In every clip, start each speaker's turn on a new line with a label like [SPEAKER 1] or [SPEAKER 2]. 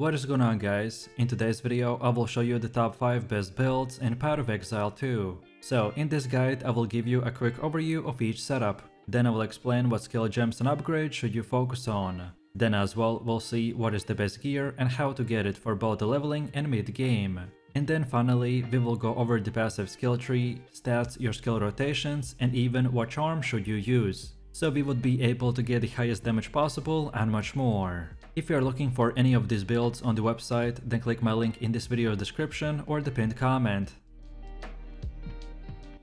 [SPEAKER 1] What is going on, guys? In today's video I will show you the top 5 best builds in Path of Exile 2. So in this guide I will give you a quick overview of each setup, then I will explain what skill gems and upgrades should you focus on. Then as well we'll see what is the best gear and how to get it for both the leveling and mid-game. And then finally we will go over the passive skill tree, stats, your skill rotations, and even what charm should you use, so we would be able to get the highest damage possible and much more. If you are looking for any of these builds on the website, then click my link in this video description or the pinned comment.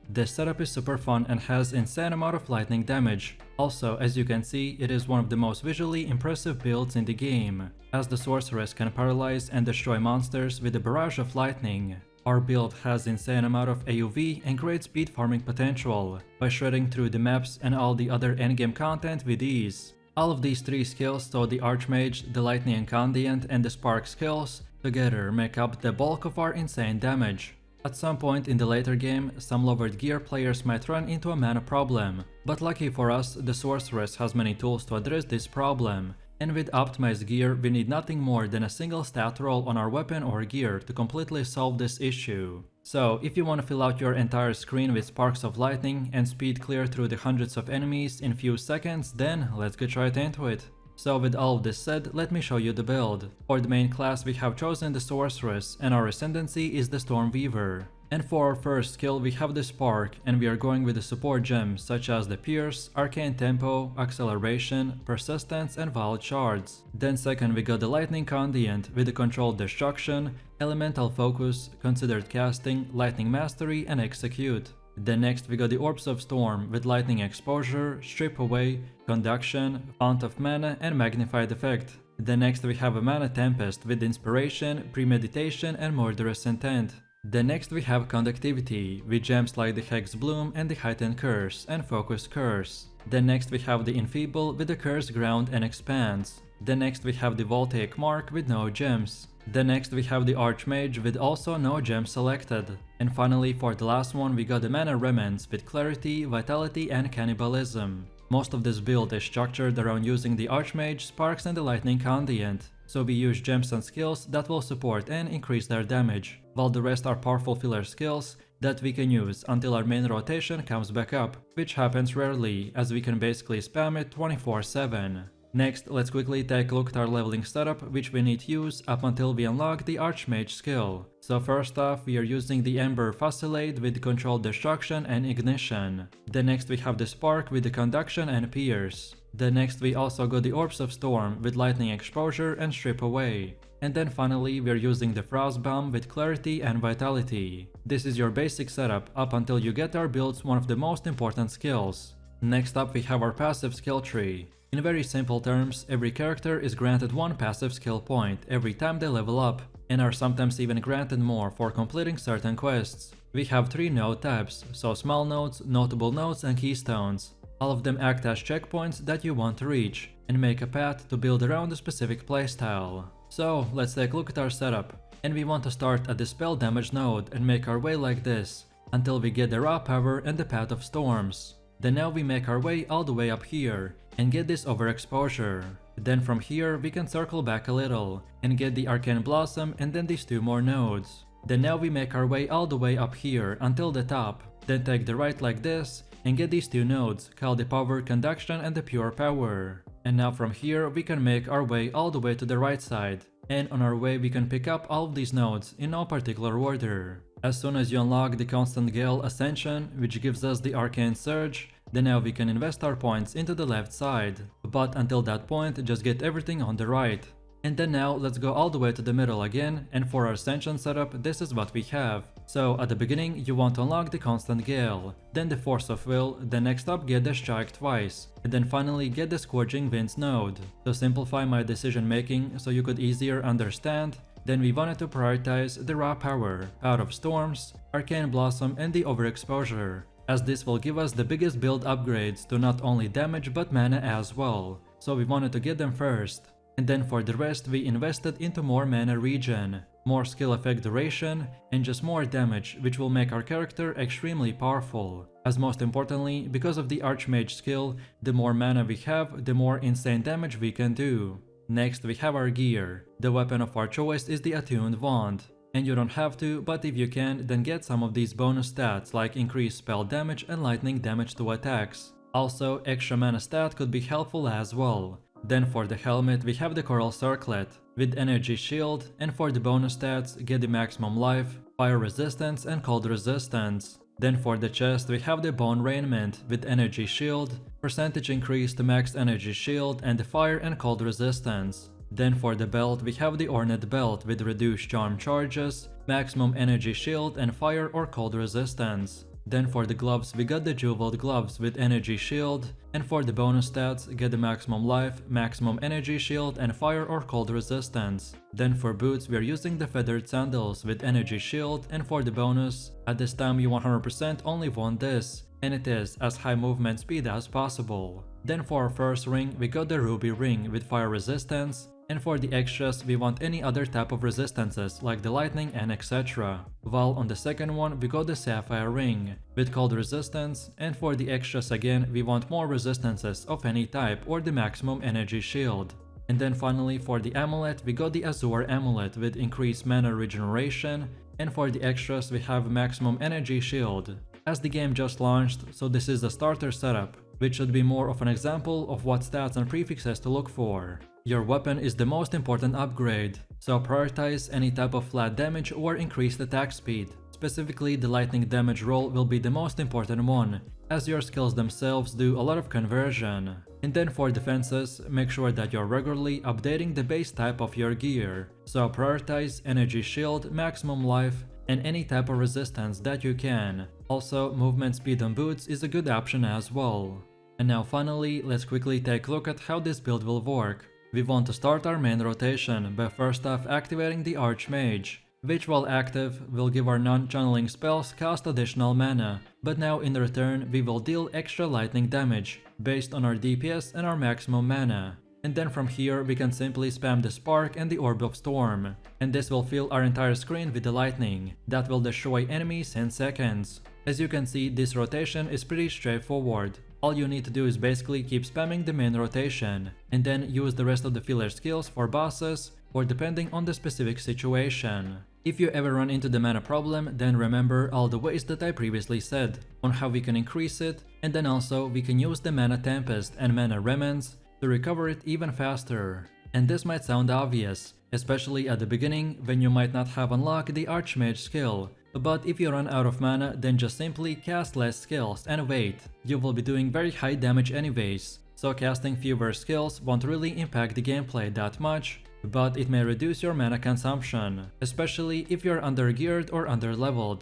[SPEAKER 1] This setup is super fun and has insane amount of lightning damage. Also, as you can see, it is one of the most visually impressive builds in the game, as the sorceress can paralyze and destroy monsters with a barrage of lightning. Our build has insane amount of AoV and great speed farming potential, by shredding through the maps and all the other endgame content with ease. All of these 3 skills, so the Archmage, the Lightning Incandescent and the Spark skills, together make up the bulk of our insane damage. At some point in the later game, some lowered gear players might run into a mana problem, but lucky for us, the Sorceress has many tools to address this problem, and with optimized gear we need nothing more than a single stat roll on our weapon or gear to completely solve this issue. So if you want to fill out your entire screen with sparks of lightning and speed clear through the hundreds of enemies in few seconds, then let's get right into it. So with all of this said, let me show you the build. For the main class we have chosen the Sorceress and our ascendancy is the Stormweaver. And for our first skill we have the Spark, and we are going with the support gems such as the Pierce, Arcane Tempo, Acceleration, Persistence and Wild Shards. Then second we got the Lightning Incandescent with the Controlled Destruction, Elemental Focus, Considered Casting, Lightning Mastery and Execute. Then next we got the Orbs of Storm with Lightning Exposure, Strip Away, Conduction, Fount of Mana and Magnified Effect. Then next we have a Mana Tempest with Inspiration, Premeditation and Murderous Intent. Then next we have Conductivity with gems like the Hex Bloom and the Heightened Curse and Focus Curse. Then next we have the Enfeeble with the Curse Ground and Expands. Then next we have the Voltaic Mark with no gems. Then next we have the Archmage with also no gems selected. And finally for the last one we got the Mana Remnants with Clarity, Vitality and Cannibalism. Most of this build is structured around using the Archmage, Sparks and the Lightning Incandescent, so we use gems and skills that will support and increase their damage, while the rest are powerful filler skills that we can use until our main rotation comes back up, which happens rarely as we can basically spam it 24/7. Next, let's quickly take a look at our leveling setup, which we need to use up until we unlock the Archmage skill. So first off, we are using the Ember Fusillade with Controlled Destruction and Ignition. Then next we have the Spark with the Conduction and Pierce. Then next we also got the Orbs of Storm with Lightning Exposure and Strip Away. And then finally we are using the Frostbomb with Clarity and Vitality. This is your basic setup up until you get our build's one of the most important skills. Next up we have our passive skill tree. In very simple terms, every character is granted one passive skill point every time they level up, and are sometimes even granted more for completing certain quests. We have 3 node tabs, so small nodes, notable nodes and keystones. All of them act as checkpoints that you want to reach, and make a path to build around a specific playstyle. So let's take a look at our setup, and we want to start at the spell damage node and make our way like this, until we get the raw power and the Path of Storms. Then now we make our way all the way up here, and get this overexposure. Then from here we can circle back a little, and get the Arcane Blossom and then these 2 more nodes. Then now we make our way all the way up here until the top, then take the right like this, and get these 2 nodes, called the Power Conduction and the Pure Power. And now from here we can make our way all the way to the right side, and on our way we can pick up all of these nodes in no particular order. As soon as you unlock the Constant Gale Ascension, which gives us the Arcane Surge, then now we can invest our points into the left side. But until that point, just get everything on the right. And then now let's go all the way to the middle again, and for our Ascension setup this is what we have. So at the beginning you want to unlock the Constant Gale, then the Force of Will, then next up get the Strike twice, and then finally get the Scourging Winds node. To simplify my decision making so you could easier understand, then we wanted to prioritize the raw power, Path of Storms, Arcane Blossom and the Overexposure, as this will give us the biggest build upgrades to not only damage but mana as well, so we wanted to get them first. And then for the rest we invested into more mana regen, more skill effect duration, and just more damage, which will make our character extremely powerful. As most importantly, because of the Archmage skill, the more mana we have, the more insane damage we can do. Next we have our gear. The weapon of our choice is the attuned wand. And you don't have to, but if you can, then get some of these bonus stats like increased spell damage and lightning damage to attacks. Also, extra mana stat could be helpful as well. Then for the helmet we have the coral circlet with energy shield, and for the bonus stats get the maximum life, fire resistance and cold resistance. Then for the chest we have the bone raiment with energy shield, percentage increase to max energy shield and the fire and cold resistance. Then for the belt we have the ornate belt with reduced charm charges, maximum energy shield and fire or cold resistance. Then for the gloves we got the jeweled gloves with energy shield, and for the bonus stats get the maximum life, maximum energy shield and fire or cold resistance. Then for boots we are using the feathered sandals with energy shield, and for the bonus, at this time you 100% only want this, and it is as high movement speed as possible. Then for our first ring we got the ruby ring with fire resistance, and for the extras we want any other type of resistances like the lightning and etc. While on the second one we got the sapphire ring with cold resistance, and for the extras again we want more resistances of any type or the maximum energy shield. And then finally for the amulet we got the azure amulet with increased mana regeneration, and for the extras we have maximum energy shield. As the game just launched, so this is the starter setup, which should be more of an example of what stats and prefixes to look for. Your weapon is the most important upgrade, so prioritize any type of flat damage or increased attack speed. Specifically, the lightning damage roll will be the most important one, as your skills themselves do a lot of conversion. And then for defenses, make sure that you're regularly updating the base type of your gear, so prioritize energy shield, maximum life, and any type of resistance that you can. Also, movement speed on boots is a good option as well. And now finally, let's quickly take a look at how this build will work. We want to start our main rotation by first off activating the Archmage, which while active will give our non-channeling spells cost additional mana, but now in return we will deal extra lightning damage based on our DPS and our maximum mana. And then from here we can simply spam the Spark and the Orb of Storm, and this will fill our entire screen with the lightning that will destroy enemies in seconds. As you can see, this rotation is pretty straightforward. All you need to do is basically keep spamming the main rotation, and then use the rest of the filler skills for bosses or depending on the specific situation. If you ever run into the mana problem, then remember all the ways that I previously said on how we can increase it, and then also we can use the Mana Tempest and Mana Remnants to recover it even faster. And this might sound obvious, especially at the beginning when you might not have unlocked the Archmage skill. But if you run out of mana, then just simply cast less skills and wait. You will be doing very high damage anyways, so casting fewer skills won't really impact the gameplay that much, but it may reduce your mana consumption, especially if you're undergeared or underleveled.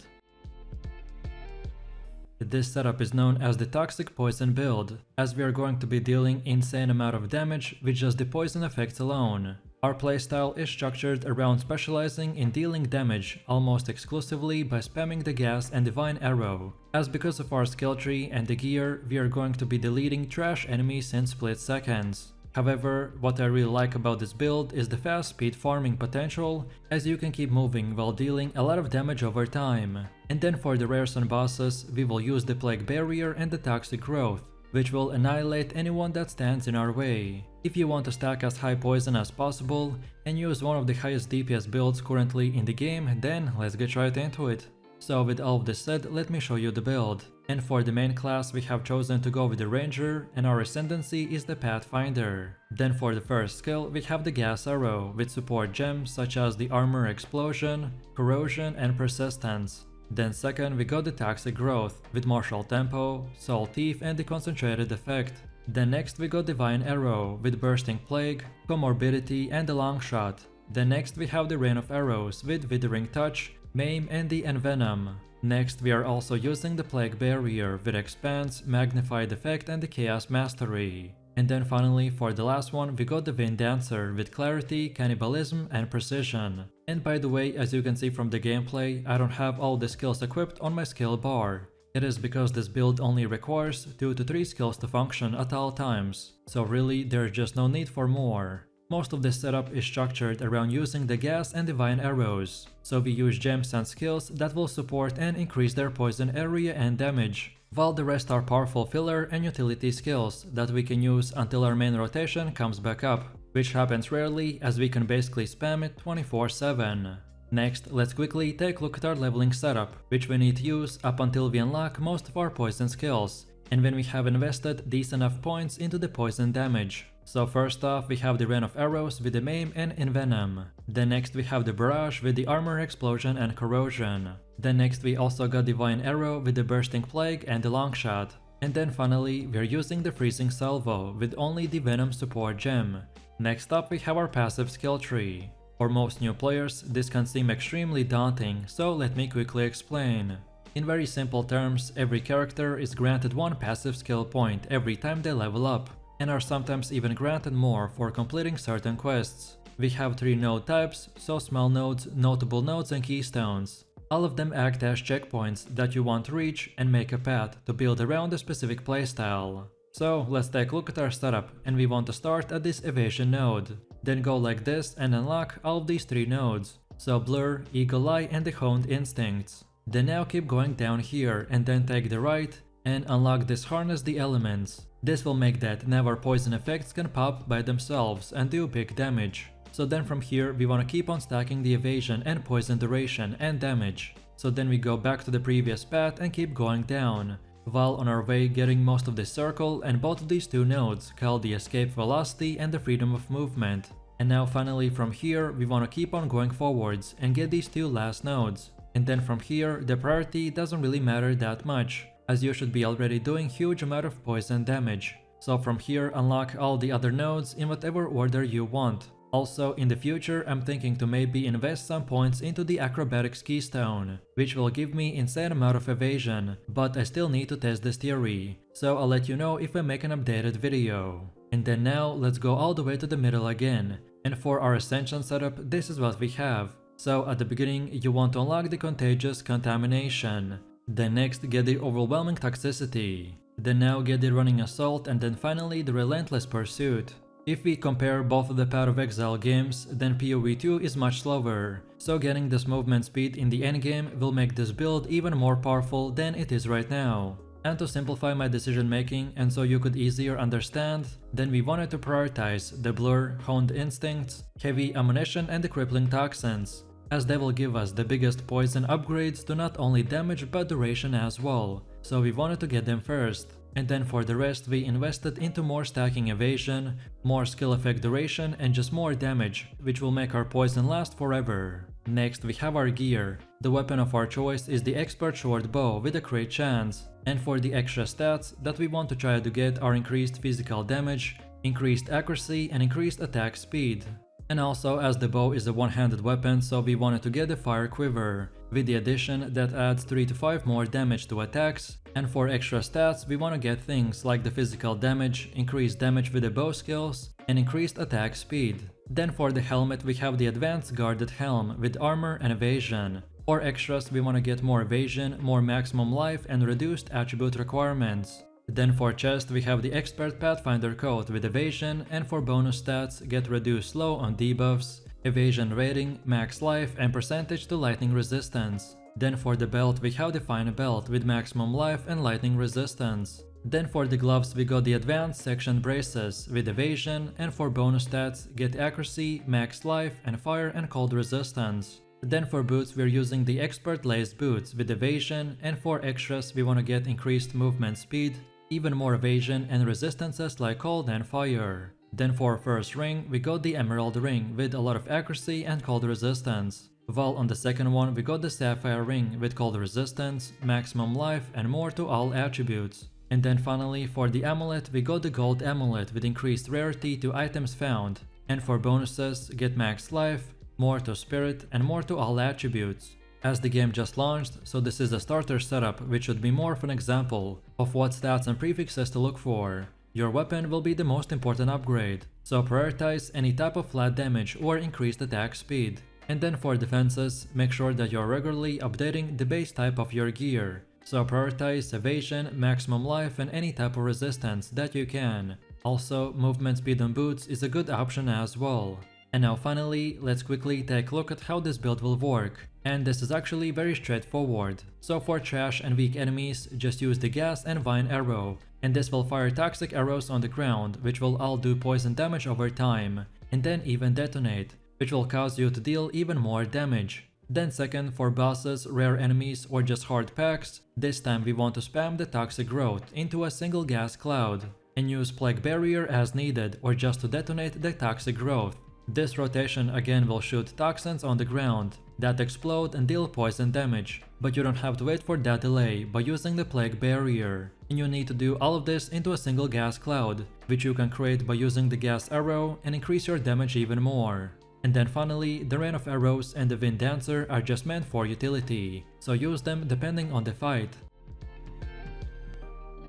[SPEAKER 1] This setup is known as the Toxic Poison build, as we are going to be dealing insane amount of damage with just the poison effects alone. Our playstyle is structured around specializing in dealing damage almost exclusively by spamming the gas and divine arrow, as because of our skill tree and the gear we are going to be deleting trash enemies in split seconds. However, what I really like about this build is the fast speed farming potential, as you can keep moving while dealing a lot of damage over time. And then for the rares and bosses, we will use the Plague Barrier and the Toxic Growth, which will annihilate anyone that stands in our way. If you want to stack as high poison as possible and use one of the highest DPS builds currently in the game, then let's get right into it. So with all of this said, let me show you the build. And for the main class we have chosen to go with the Ranger, and our ascendancy is the Pathfinder. Then for the first skill we have the Gas Arrow with support gems such as the Armor Explosion, Corrosion and Persistence. Then second we got the Toxic Growth with Martial Tempo, Soul Thief and the Concentrated Effect. Then next we got Divine Arrow with Bursting Plague, Comorbidity and the Long Shot. Then next we have the Rain of Arrows with Withering Touch, Maim and the Envenom. Next we are also using the Plague Barrier with Expanse, Magnified Effect and the Chaos Mastery. And then finally for the last one we got the Wind Dancer with Clarity, Cannibalism and Precision. And by the way, as you can see from the gameplay, I don't have all the skills equipped on my skill bar. It is because this build only requires 2 to 3 skills to function at all times, so really there's just no need for more. Most of this setup is structured around using the gas and divine arrows, so we use gems and skills that will support and increase their poison area and damage, while the rest are powerful filler and utility skills that we can use until our main rotation comes back up. which happens rarely as we can basically spam it 24/7. Next, let's quickly take a look at our leveling setup, which we need to use up until we unlock most of our poison skills, and when we have invested decent enough points into the poison damage. So first off, we have the Rain of Arrows with the Maim and Envenom. Then next we have the Barrage with the Armor Explosion and Corrosion. Then next we also got Divine Arrow with the Bursting Plague and the Longshot. And then finally, we're using the Freezing Salvo with only the Venom Support Gem. Next up we have our passive skill tree. For most new players, this can seem extremely daunting, so let me quickly explain. In very simple terms, every character is granted one passive skill point every time they level up, and are sometimes even granted more for completing certain quests. We have 3 node types, so small nodes, notable nodes and keystones. All of them act as checkpoints that you want to reach and make a path to build around a specific playstyle. So let's take a look at our setup, and we want to start at this evasion node. Then go like this and unlock all of these 3 nodes, so Blur, Eagle Eye and the Honed Instincts. Then now keep going down here and then take the right and unlock this Harness the Elements. This will make that never poison effects can pop by themselves and do big damage. So then from here we want to keep on stacking the evasion and poison duration and damage. So then we go back to the previous path and keep going down, while on our way getting most of this circle and both of these 2 nodes called the escape velocity and the freedom of movement. And now finally from here we want to keep on going forwards and get these 2 last nodes. And then from here the priority doesn't really matter that much, as you should be already doing huge amount of poison damage. So from here unlock all the other nodes in whatever order you want. Also in the future I'm thinking to maybe invest some points into the Acrobatics Keystone, which will give me insane amount of evasion, but I still need to test this theory, so I'll let you know if I make an updated video. And then now let's go all the way to the middle again, and for our Ascension setup this is what we have. So at the beginning you want to unlock the Contagious Contamination, then next get the Overwhelming Toxicity, then now get the Running Assault, and then finally the Relentless Pursuit. If we compare both of the Path of Exile games, then POE 2 is much slower, so getting this movement speed in the endgame will make this build even more powerful than it is right now. And to simplify my decision making and so you could easier understand, then we wanted to prioritize the Blur, Honed Instincts, Heavy Ammunition and the Crippling Toxins, as they will give us the biggest poison upgrades to not only damage but duration as well, so we wanted to get them first. And then for the rest we invested into more stacking evasion, more skill effect duration and just more damage, which will make our poison last forever. Next we have our gear. The weapon of our choice is the Expert Short Bow with a crit chance, and for the extra stats that we want to try to get are increased physical damage, increased accuracy and increased attack speed. And also as the bow is a one-handed weapon, so we wanted to get the Fire Quiver, with the addition that adds 3 to 5 more damage to attacks, and for extra stats we want to get things like the physical damage, increased damage with the bow skills, and increased attack speed. Then for the helmet we have the Advanced Guarded Helm with armor and evasion. For extras we want to get more evasion, more maximum life and reduced attribute requirements. Then for chest we have the Expert Pathfinder coat with evasion, and for bonus stats get reduced slow on debuffs, evasion rating, max life and percentage to lightning resistance. Then for the belt we have the Fine Belt with maximum life and lightning resistance. Then for the gloves we got the Advanced Section Braces with evasion, and for bonus stats get accuracy, max life and fire and cold resistance. Then for boots we're using the Expert Laced Boots with evasion, and for extras we want to get increased movement speed, even more evasion and resistances like cold and fire. Then for first ring we got the Emerald Ring with a lot of accuracy and cold resistance, while on the second one we got the Sapphire Ring with cold resistance, maximum life and more to all attributes. And then finally for the amulet we got the Gold Amulet with increased rarity to items found, and for bonuses get max life, more to spirit and more to all attributes. As the game just launched, so this is a starter setup which should be more of an example of what stats and prefixes to look for. Your weapon will be the most important upgrade, so prioritize any type of flat damage or increased attack speed. And then for defenses, make sure that you're regularly updating the base type of your gear, so prioritize evasion, maximum life and any type of resistance that you can. Also, movement speed on boots is a good option as well. And now finally, let's quickly take a look at how this build will work. And this is actually very straightforward. So for trash and weak enemies, just use the Gas and Vine Arrow, and this will fire toxic arrows on the ground, which will all do poison damage over time. and then even detonate, which will cause you to deal even more damage. Then second, for bosses, rare enemies or just hard packs, this time we want to spam the toxic growth into a single gas cloud and use plague barrier as needed or just to detonate the toxic growth. This rotation again will shoot toxins on the ground that explode and deal poison damage, but you don't have to wait for that delay by using the plague barrier. And you need to do all of this into a single gas cloud, which you can create by using the gas arrow and increase your damage even more. And then finally, the rain of arrows and the wind dancer are just meant for utility, so use them depending on the fight.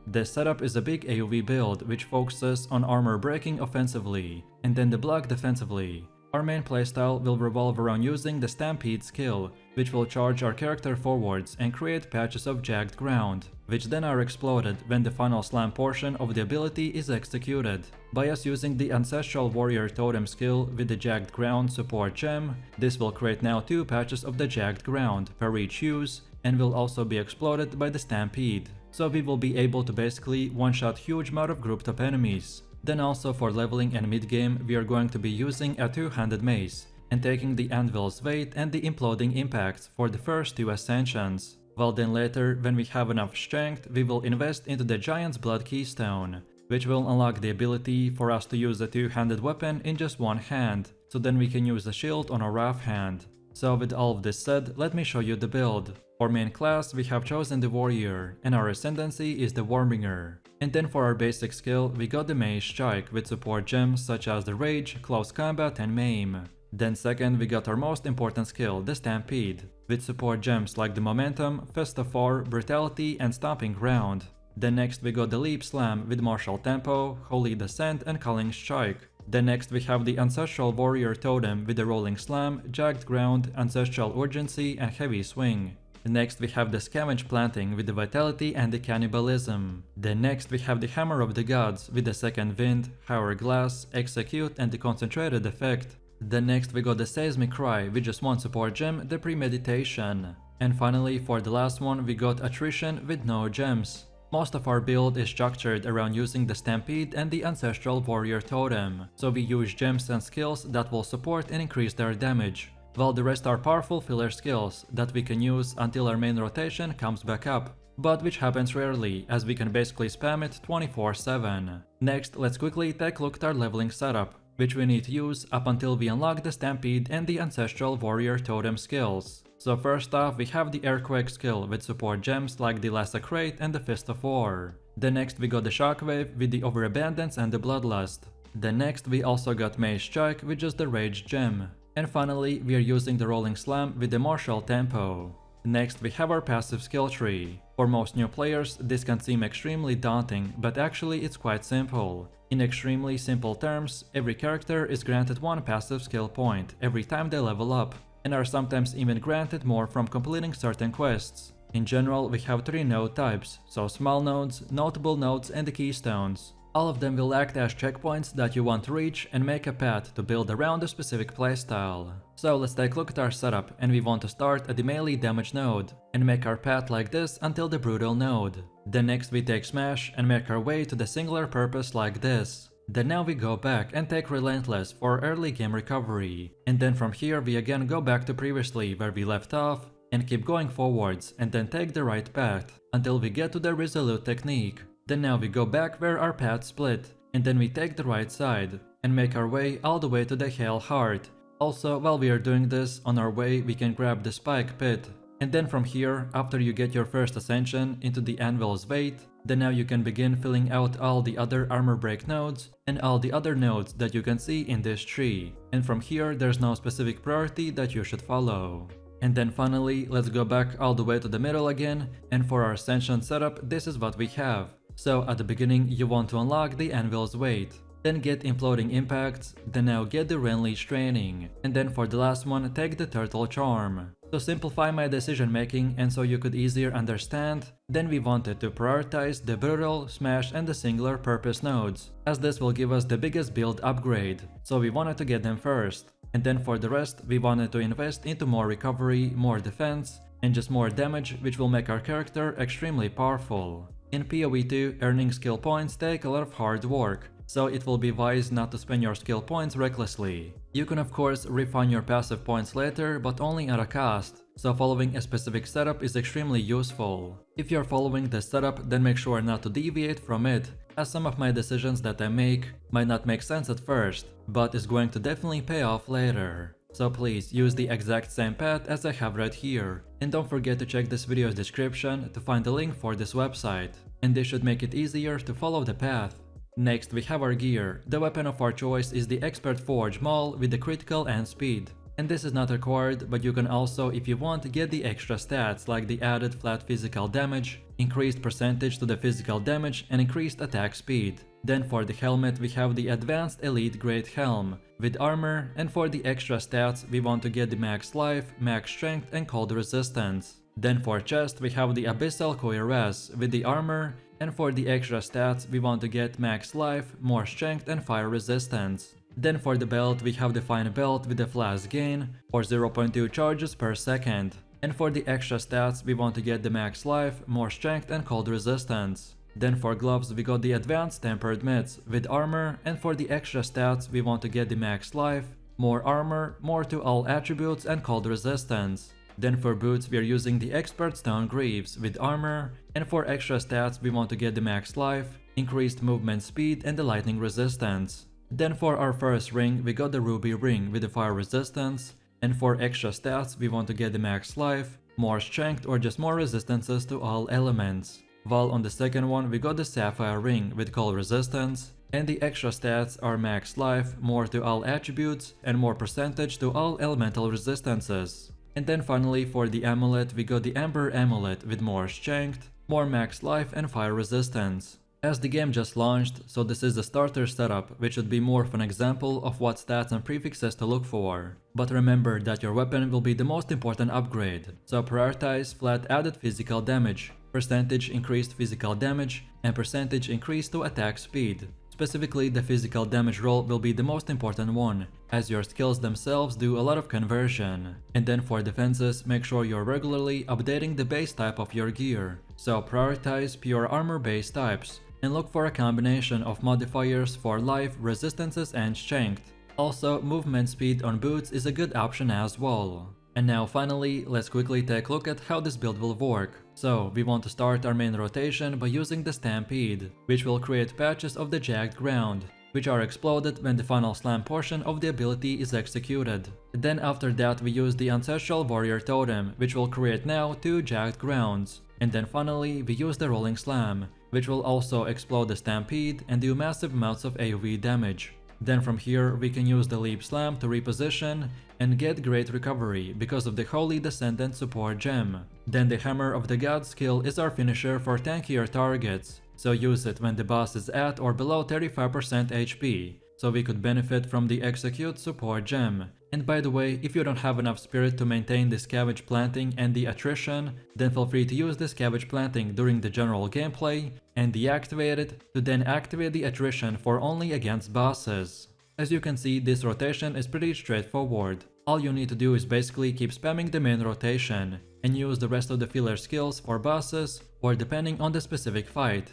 [SPEAKER 1] This setup is a big AoE build which focuses on armor breaking offensively, and then the block defensively. Our main playstyle will revolve around using the Stampede skill, which will charge our character forwards and create patches of jagged ground, which then are exploded when the final slam portion of the ability is executed. By us using the Ancestral Warrior Totem skill with the Jagged Ground support gem, this will create now 2 patches of the jagged ground per each use, and will also be exploded by the Stampede. So we will be able to basically one-shot huge amount of grouped up enemies. Then also for leveling and mid-game, we are going to be using a 2-handed mace and taking the anvil's weight and the imploding impacts for the first 2 ascensions. While then later, when we have enough strength, we will invest into the Giant's Blood Keystone, which will unlock the ability for us to use a 2-handed weapon in just one hand, so then we can use a shield on our rough hand. So with all of this said, let me show you the build. For main class, we have chosen the Warrior, and our ascendancy is the Warbringer. And then for our basic skill, we got the Mage Strike with support gems such as the Rage, Close Combat and Maim. Then second, we got our most important skill, the Stampede, with support gems like the Momentum, Fist of War, Brutality and Stomping Ground. Then next we got the Leap Slam with Martial Tempo, Holy Descent and Culling Strike. Then next we have the Ancestral Warrior Totem with the Rolling Slam, Jagged Ground, Ancestral Urgency and Heavy Swing. Next we have the Scavenge Planting with the Vitality and the Cannibalism. Then next we have the Hammer of the Gods with the Second Wind, Hourglass, Execute and the Concentrated Effect. Then next we got the Seismic Cry with just one support gem, the Premeditation. And finally for the last one we got Attrition with no gems. Most of our build is structured around using the Stampede and the Ancestral Warrior Totem, so we use gems and skills that will support and increase their damage, while the rest are powerful filler skills that we can use until our main rotation comes back up, but which happens rarely as we can basically spam it 24/7. Next, let's quickly take a look at our leveling setup, which we need to use up until we unlock the Stampede and the Ancestral Warrior Totem skills. So first off, we have the Earthquake skill with support gems like the Lassacrate and the Fist of War. Then next we got the Shockwave with the Overabundance and the Bloodlust. Then next we also got Mage Strike with just the Rage gem. And finally, we are using the Rolling Slam with the Martial Tempo. Next, we have our passive skill tree. For most new players, this can seem extremely daunting, but actually it's quite simple. In extremely simple terms, every character is granted 1 passive skill point every time they level up, and are sometimes even granted more from completing certain quests. In general, we have 3 node types, so small nodes, notable nodes and the keystones. All of them will act as checkpoints that you want to reach and make a path to build around a specific playstyle. So let's take a look at our setup, and we want to start at the melee damage node and make our path like this until the brutal node. Then next we take smash and make our way to the singular purpose like this. Then now we go back and take relentless for early game recovery. And then from here we again go back to previously where we left off and keep going forwards and then take the right path until we get to the resolute technique. Then now we go back where our paths split, and then we take the right side, and make our way all the way to the Hail Heart. Also, while we are doing this, on our way we can grab the Spike Pit. And then from here, after you get your first ascension into the Anvil's Weight, then now you can begin filling out all the other armor break nodes, and all the other nodes that you can see in this tree. And from here, there's no specific priority that you should follow. And then finally, let's go back all the way to the middle again, and for our ascension setup, this is what we have. So at the beginning you want to unlock the Anvil's Weight, then get Imploding Impacts, then now get the Renleesh Training, and then for the last one take the Turtle Charm. To simplify my decision making and so you could easier understand, then we wanted to prioritize the Brutal, Smash and the Singular Purpose nodes, as this will give us the biggest build upgrade, so we wanted to get them first. And then for the rest we wanted to invest into more recovery, more defense, and just more damage, which will make our character extremely powerful. In PoE 2, earning skill points take a lot of hard work, so it will be wise not to spend your skill points recklessly. You can of course refund your passive points later, but only at a cost, so following a specific setup is extremely useful. If you're following this setup, then make sure not to deviate from it, as some of my decisions that I make might not make sense at first, but is going to definitely pay off later. So please use the exact same path as I have right here, and don't forget to check this video's description to find the link for this website, and this should make it easier to follow the path. Next we have our gear. The weapon of our choice is the Expert Forge Maul with the critical and speed. And this is not required, but you can also, if you want, get the extra stats like the added flat physical damage, increased percentage to the physical damage, and increased attack speed. Then for the helmet we have the Advanced Elite Grade Helm with armor, and for the extra stats we want to get the max life, max strength, and cold resistance. Then for chest we have the Abyssal Cuirass with the armor, and for the extra stats we want to get max life, more strength, and fire resistance. Then for the belt we have the Fine Belt with the flash gain for 0.2 charges per second. And for the extra stats we want to get the max life, more strength, and cold resistance. Then for gloves we got the Advanced Tempered Mitts with armor, and for the extra stats we want to get the max life, more armor, more to all attributes, and cold resistance. Then for boots we are using the Expert Stone Greaves with armor, and for extra stats we want to get the max life, increased movement speed, and the lightning resistance. Then for our first ring we got the Ruby Ring with the fire resistance, and for extra stats we want to get the max life, more strength, or just more resistances to all elements. While on the second one we got the Sapphire Ring with cold resistance, and the extra stats are max life, more to all attributes, and more percentage to all elemental resistances. And then finally for the amulet we got the Ember Amulet with more strength, more max life, and fire resistance. As the game just launched, so this is the starter setup, which should be more of an example of what stats and prefixes to look for. But remember that your weapon will be the most important upgrade, so prioritize flat added physical damage, percentage increased physical damage, and percentage increase to attack speed. Specifically, the physical damage roll will be the most important one, as your skills themselves do a lot of conversion. And then for defenses, make sure you're regularly updating the base type of your gear, so prioritize pure armor base types, and look for a combination of modifiers for life, resistances, and strength. Also, movement speed on boots is a good option as well. And now finally, let's quickly take a look at how this build will work. So, we want to start our main rotation by using the Stampede, which will create patches of the jagged ground, which are exploded when the final slam portion of the ability is executed. Then after that we use the Ancestral Warrior Totem, which will create now 2 jagged grounds. And then finally we use the Rolling Slam, which will also explode the Stampede and do massive amounts of AoE damage. Then from here we can use the Leap Slam to reposition and get great recovery because of the Holy Descendant support gem. Then the Hammer of the Gods skill is our finisher for tankier targets, so use it when the boss is at or below 35% HP, so we could benefit from the Execute support gem. And by the way, if you don't have enough spirit to maintain the Scavenge Planting and the Attrition, then feel free to use the Scavenge Planting during the general gameplay and deactivate it to then activate the Attrition for only against bosses. As you can see, this rotation is pretty straightforward. All you need to do is basically keep spamming the main rotation and use the rest of the filler skills for bosses or depending on the specific fight.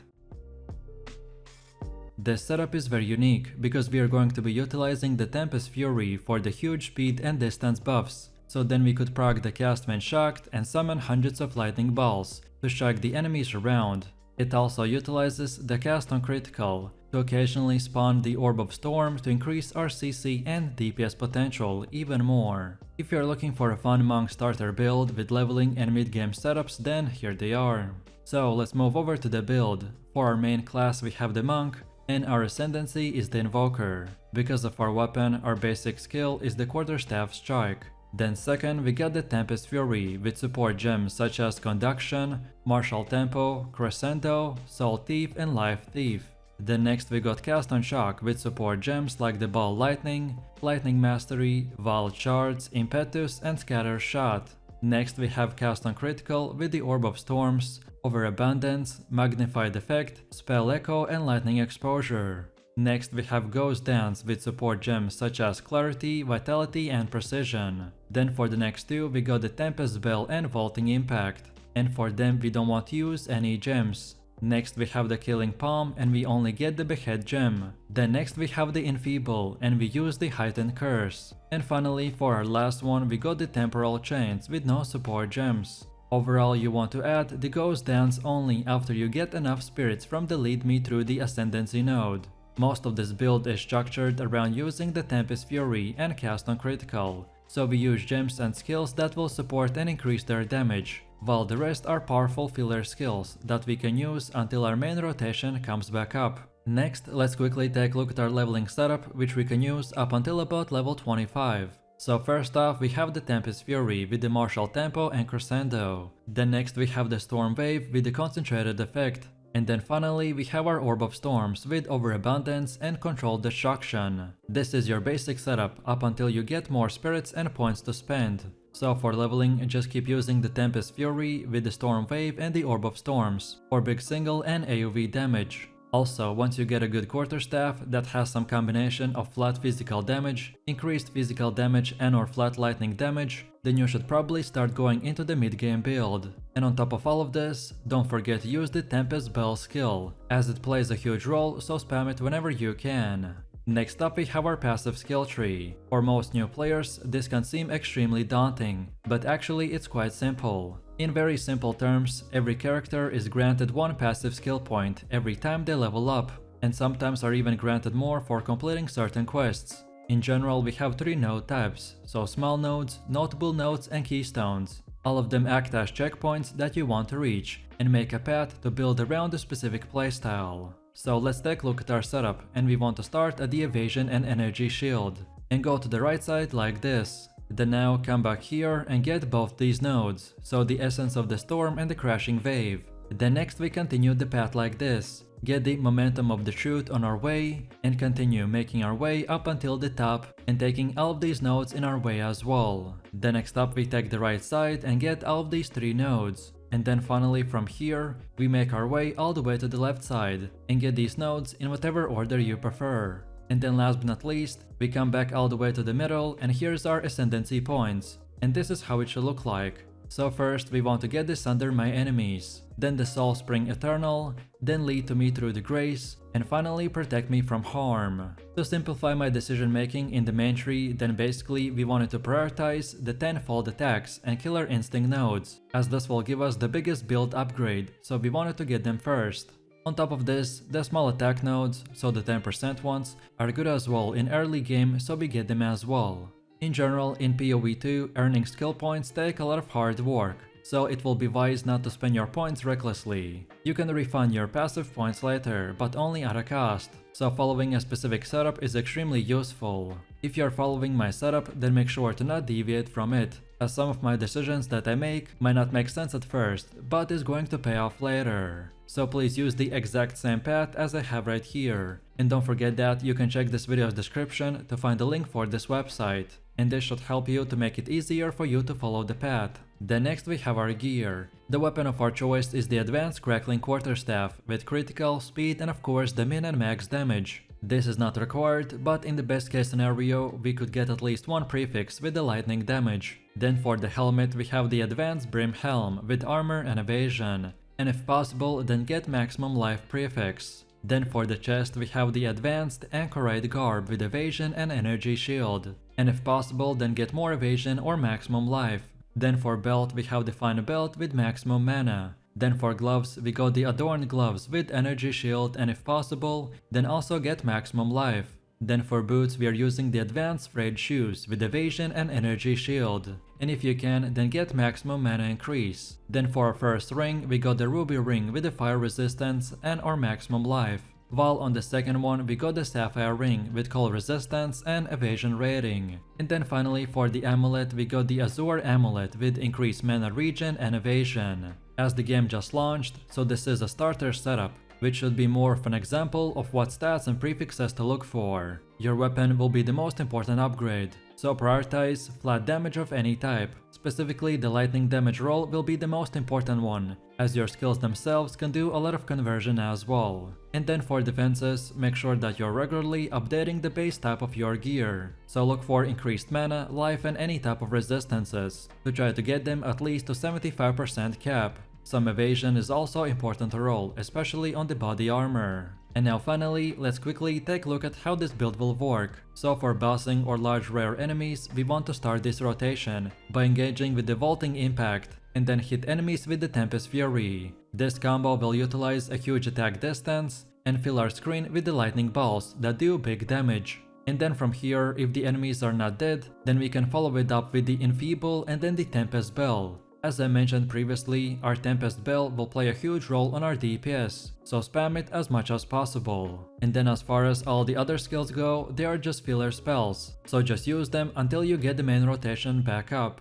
[SPEAKER 1] This setup is very unique because we are going to be utilizing the Tempest Fury for the huge speed and distance buffs, so then we could proc the cast when shocked and summon hundreds of lightning balls to shock the enemies around. It also utilizes the cast on critical to occasionally spawn the Orb of Storm to increase our CC and DPS potential even more. If you're looking for a fun monk starter build with leveling and mid-game setups, then here they are. So let's move over to the build. For our main class we have the monk, and our ascendancy is the invoker. Because of our weapon, our basic skill is the quarterstaff strike. Then second we got the Tempest Fury with support gems such as Conduction, Martial Tempo, Crescendo, Soul Thief, and Life Thief. Then next we got Cast on Shock with support gems like the Ball Lightning, Lightning Mastery, Wild Shards, Impetus, and Scatter Shot. Next we have Cast on Critical with the Orb of Storms, Overabundance, Magnified Effect, Spell Echo, and Lightning Exposure. Next we have Ghost Dance with support gems such as Clarity, Vitality, and Precision. Then for the next two we got the Tempest Bell and Vaulting Impact, and for them we don't want to use any gems. Next we have the Killing Palm and we only get the Behead gem. Then next we have the Enfeeble and we use the Heightened Curse. And finally for our last one we got the Temporal Chains with no support gems. Overall you want to add the Ghost Dance only after you get enough spirits from the Lead Me through the Ascendancy node. Most of this build is structured around using the Tempest Fury and cast on critical. So we use gems and skills that will support and increase their damage, while the rest are powerful filler skills that we can use until our main rotation comes back up. Next, let's quickly take a look at our leveling setup, which we can use up until about level 25. So first off, we have the Tempest Fury with the Martial Tempo and Crescendo. Then next we have the Storm Wave with the Concentrated Effect. And then finally we have our Orb of Storms with Overabundance and Controlled Destruction. This is your basic setup up until you get more spirits and points to spend. So for leveling, just keep using the Tempest Fury with the Storm Wave and the Orb of Storms for big single and AoE damage. Also, once you get a good quarterstaff that has some combination of flat physical damage, increased physical damage and or flat lightning damage, then you should probably start going into the mid-game build. And on top of all of this, don't forget to use the Tempest Bell skill, as it plays a huge role, so spam it whenever you can. Next up we have our passive skill tree. For most new players, this can seem extremely daunting, but actually it's quite simple. In very simple terms, every character is granted one passive skill point every time they level up, and sometimes are even granted more for completing certain quests. In general, we have 3 node types, so small nodes, notable nodes and keystones. All of them act as checkpoints that you want to reach, and make a path to build around a specific playstyle. So let's take a look at our setup, and we want to start at the Evasion and Energy Shield, and go to the right side like this. Then now come back here and get both these nodes, so the Essence of the Storm and the Crashing Wave. Then next we continue the path like this, get the Momentum of the Truth on our way, and continue making our way up until the top and taking all of these nodes in our way as well. Then next up we take the right side and get all of these 3 nodes. And then finally from here, we make our way all the way to the left side and get these nodes in whatever order you prefer. And then last but not least, we come back all the way to the middle and here's our Ascendancy points. And this is how it should look like. So first we want to get this under my enemies, then the Soul Spring Eternal, then Lead to me through the Grace, and finally Protect me from harm. To simplify my decision making in the main tree, then basically we wanted to prioritize the 10-fold attacks and Killer Instinct nodes, as this will give us the biggest build upgrade, so we wanted to get them first. On top of this, the small attack nodes, so the 10% ones, are good as well in early game, so we get them as well. In general, in POE 2, earning skill points take a lot of hard work, so it will be wise not to spend your points recklessly. You can refund your passive points later, but only at a cost, so following a specific setup is extremely useful. If you are following my setup, then make sure to not deviate from it, as some of my decisions that I make might not make sense at first, but is going to pay off later. So please use the exact same path as I have right here. And don't forget that you can check this video's description to find a link for this website, and this should help you to make it easier for you to follow the path. Then next we have our gear. The weapon of our choice is the Advanced Crackling Quarterstaff with critical, speed and of course the min and max damage. This is not required, but in the best case scenario we could get at least one prefix with the lightning damage. Then for the helmet we have the Advanced Brim Helm with armor and evasion, and if possible then get maximum life prefix. Then for the chest we have the Advanced Anchorite Garb with evasion and energy shield, and if possible then get more evasion or maximum life. Then for belt we have the Fine Belt with maximum mana. Then for gloves we got the Adorned Gloves with energy shield, and if possible then also get maximum life. Then for boots we are using the Advanced Frayed Shoes with evasion and energy shield, and if you can then get maximum mana increase. Then for our first ring we got the Ruby Ring with the fire resistance and or maximum life, while on the second one we got the Sapphire Ring with cold resistance and evasion rating. And then finally for the amulet we got the Azure Amulet with increased mana regen and evasion. As the game just launched, so this is a starter setup, which should be more of an example of what stats and prefixes to look for. Your weapon will be the most important upgrade, so prioritize flat damage of any type. Specifically, the lightning damage roll will be the most important one, as your skills themselves can do a lot of conversion as well. And then for defenses, make sure that you're regularly updating the base type of your gear, so look for increased mana, life and any type of resistances, to try to get them at least to 75% cap. Some evasion is also important to roll, especially on the body armor. And now finally, let's quickly take a look at how this build will work. So for bossing or large rare enemies, we want to start this rotation by engaging with the Vaulting Impact, and then hit enemies with the Tempest Fury. This combo will utilize a huge attack distance and fill our screen with the lightning bolts that do big damage. And then from here, if the enemies are not dead, then we can follow it up with the Enfeeble and then the Tempest Bell. As I mentioned previously, our Tempest Bell will play a huge role on our DPS, so spam it as much as possible. And then as far as all the other skills go, they are just filler spells, so just use them until you get the main rotation back up.